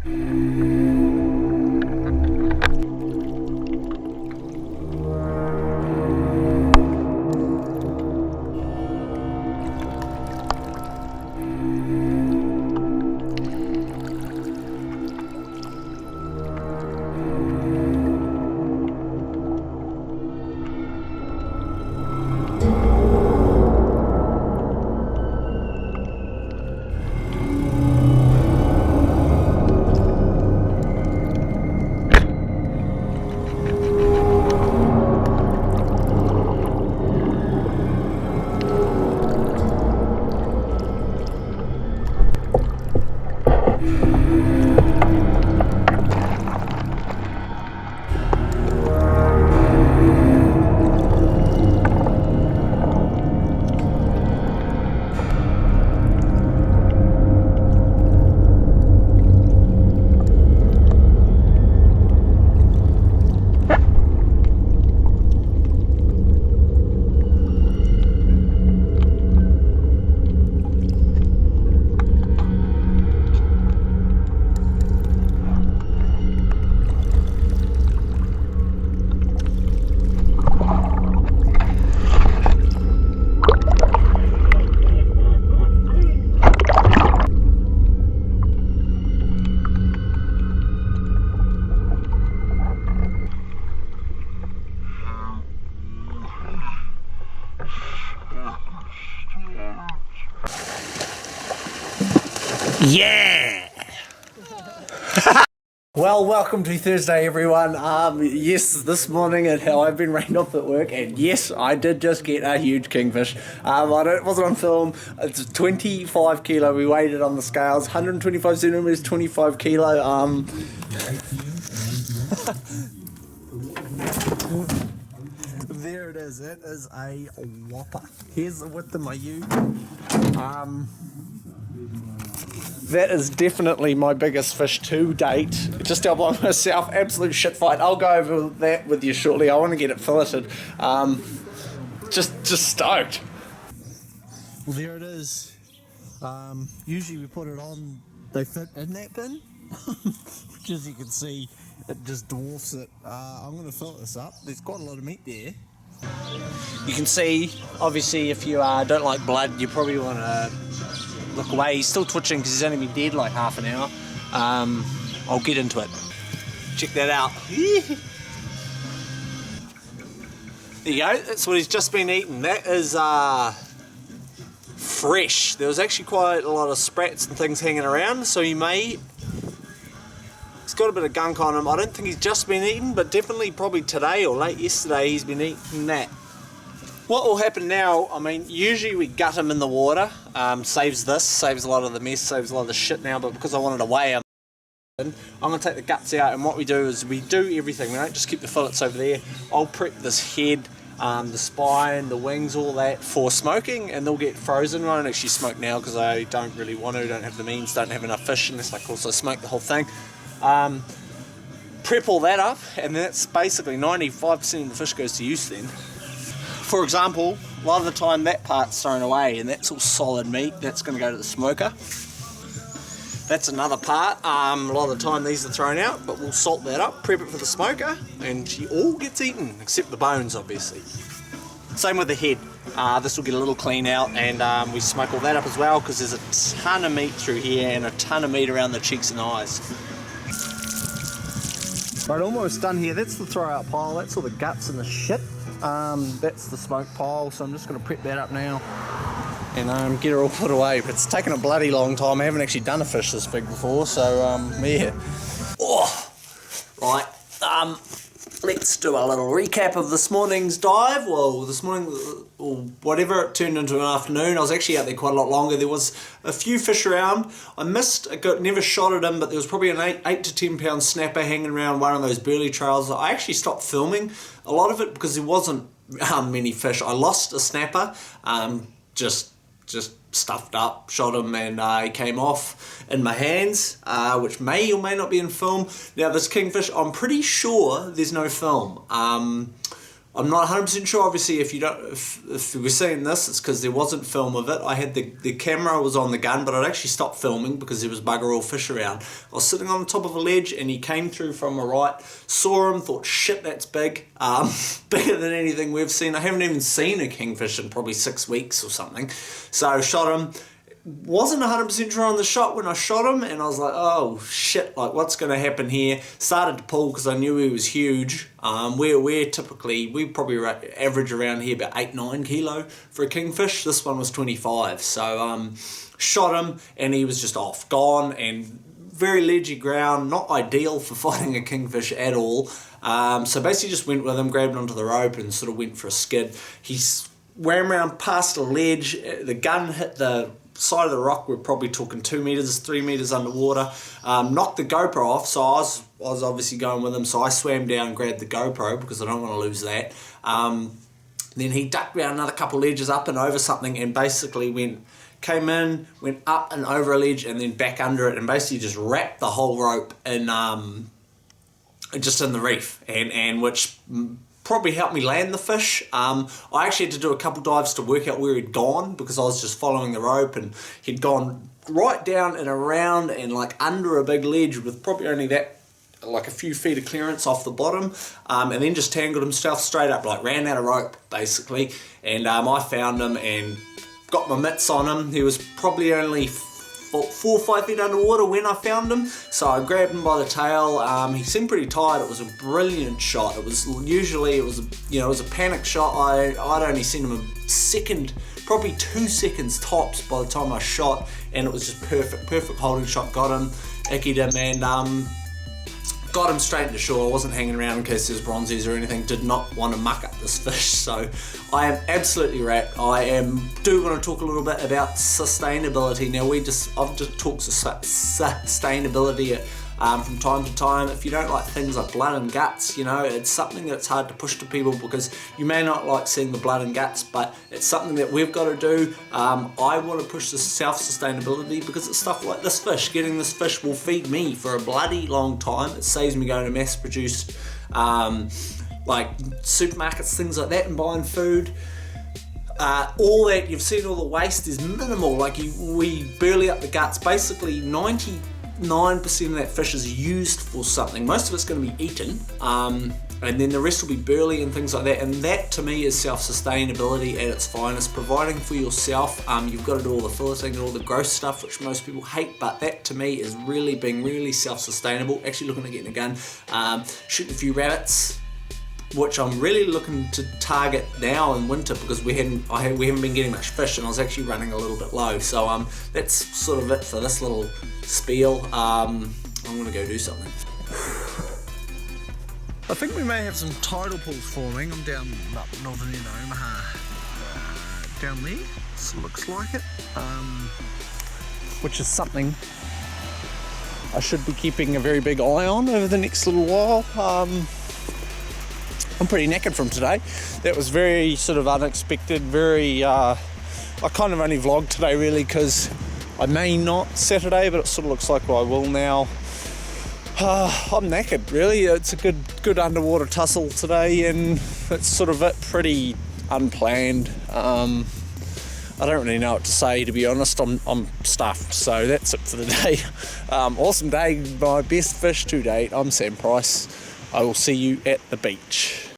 Yeah! Well, welcome to Thursday, everyone. Yes, this morning and how I've been rained off at work, and yes, I did just get a huge kingfish. It wasn't on film. It's 25 kilo. We weighed it on the scales. 125 centimeters, 25 kilo. There it is. It is a whopper. Here's the width of my ewe. That is definitely my biggest fish to date. Just out by myself, absolute shit fight. I'll go over that with you shortly. I want to get it filleted. Just stoked. Well, there it is. Usually we put it on, they fit in that bin, which as you can see, it just dwarfs it. I'm going to fill this up. There's quite a lot of meat there. You can see, obviously, if you don't like blood, you probably want to look away. He's still twitching because he's only been dead like half an hour. I'll get into it. Check that out. There you go. That's what he's just been eating. That is fresh. There was actually quite a lot of sprats and things hanging around, so he's got a bit of gunk on him. I don't think he's just been eaten, but definitely probably today or late yesterday he's been eating that. What will happen now, I mean, usually we gut him in the water, saves a lot of the mess, saves a lot of the shit now, but because I wanted to weigh him, I'm going to take the guts out, and what we do is we do everything. We don't just keep the fillets over there. I'll prep this head, the spine, the wings, all that for smoking, and they'll get frozen. I don't actually smoke now because I don't really want to, don't have the means, don't have enough fish unless I also smoke the whole thing. Prep all that up, and that's basically 95% of the fish goes to use then. For example, a lot of the time that part's thrown away and that's all solid meat. That's going to go to the smoker. That's another part. A lot of the time these are thrown out, but we'll salt that up, prep it for the smoker, and she all gets eaten, except the bones, obviously. Same with the head. This will get a little clean out, and we smoke all that up as well, because there's a ton of meat through here and a ton of meat around the cheeks and eyes. Right, almost done here. That's the throw out pile. That's all the guts and the shit. That's the smoke pile, so I'm just going to prep that up now and get her all put away. But it's taken a bloody long time. I haven't actually done a fish this big before, so yeah. Oh, right, let's do a little recap of this morning's dive. Well, this morning, or whatever, it turned into an afternoon. I was actually out there quite a lot longer. There was a few fish around. I never shot at him, but there was probably an 8 to 10 pound snapper hanging around one of those burley trails. I actually stopped filming a lot of it because there wasn't many fish. I lost a snapper, just stuffed up, shot him, and he came off in my hands, which may or may not be in film. Now this kingfish, I'm pretty sure there's no film. I I'm not 100% sure. Obviously, if you were seeing this, it's because there wasn't film of it. I had the camera was on the gun, but I'd actually stopped filming because there was bugger all fish around. I was sitting on the top of a ledge, and he came through from my right. Saw him, thought, shit, that's big. Bigger than anything we've seen. I haven't even seen a kingfish in probably 6 weeks or something. So shot him. Wasn't 100% sure on the shot when I shot him, and I was like, oh shit, like what's going to happen here? Started to pull because I knew he was huge. We probably average around here about 8-9 kilo for a kingfish. This one was 25. So shot him, and he was just off, gone, and very ledgy ground, not ideal for fighting a kingfish at all. So basically just went with him, grabbed onto the rope, and sort of went for a skid. He swam around past a ledge. The gun hit the side of the rock. We're probably talking 2 meters, 3 meters underwater. Knocked the GoPro off, so I was obviously going with him, so I swam down, grabbed the GoPro because I don't want to lose that. Then he ducked around another couple ledges up and over something, and basically came in, went up and over a ledge, and then back under it, and basically just wrapped the whole rope in just in the reef, and which probably helped me land the fish. I actually had to do a couple dives to work out where he'd gone because I was just following the rope, and he'd gone right down and around and like under a big ledge with probably only that, like a few feet of clearance off the bottom, and then just tangled himself straight up, like ran out of rope basically. And I found him and got my mitts on him. He was probably only 4 or 5 feet underwater when I found him, so I grabbed him by the tail. He seemed pretty tired. It was a brilliant shot. It was a panic shot. I'd only seen him a second, probably 2 seconds tops by the time I shot, and it was just perfect holding shot. Got him, ickied him, and got him straight into shore. I wasn't hanging around in case there was bronzies or anything. Did not want to muck up this fish, so I am absolutely wrapped. Do want to talk a little bit about sustainability. Now I've just talked sustainability from time to time. If you don't like things like blood and guts, it's something that's hard to push to people because you may not like seeing the blood and guts, but it's something that we've got to do. I want to push the self-sustainability because it's stuff like this fish. Getting this fish will feed me for a bloody long time. It saves me going to mass-produced like supermarkets, things like that, and buying food. All that, you've seen all the waste is minimal. We burley up the guts. Basically 99% of that fish is used for something. Most of it's going to be eaten, and then the rest will be burley and things like that. And that to me is self-sustainability at its finest. Providing for yourself. You've got to do all the filleting and all the gross stuff which most people hate, but that to me is really being really self-sustainable. Actually looking at getting a gun, shooting a few rabbits, which I'm really looking to target now in winter because we haven't been getting much fish, and I was actually running a little bit low. So that's sort of it for this little spiel. I'm gonna go do something. I think we may have some tidal pools forming. I'm down up northern end of Omaha, down there. So looks like it, which is something I should be keeping a very big eye on over the next little while. I'm pretty knackered from today. That was very sort of unexpected, I kind of only vlogged today really because I may not Saturday, but it sort of looks like I will now. I'm knackered really. It's a good underwater tussle today, and it's sort of pretty unplanned. I don't really know what to say, to be honest. I'm stuffed, so that's it for the day. Awesome day, my best fish to date. I'm Sam Price. I will see you at the beach.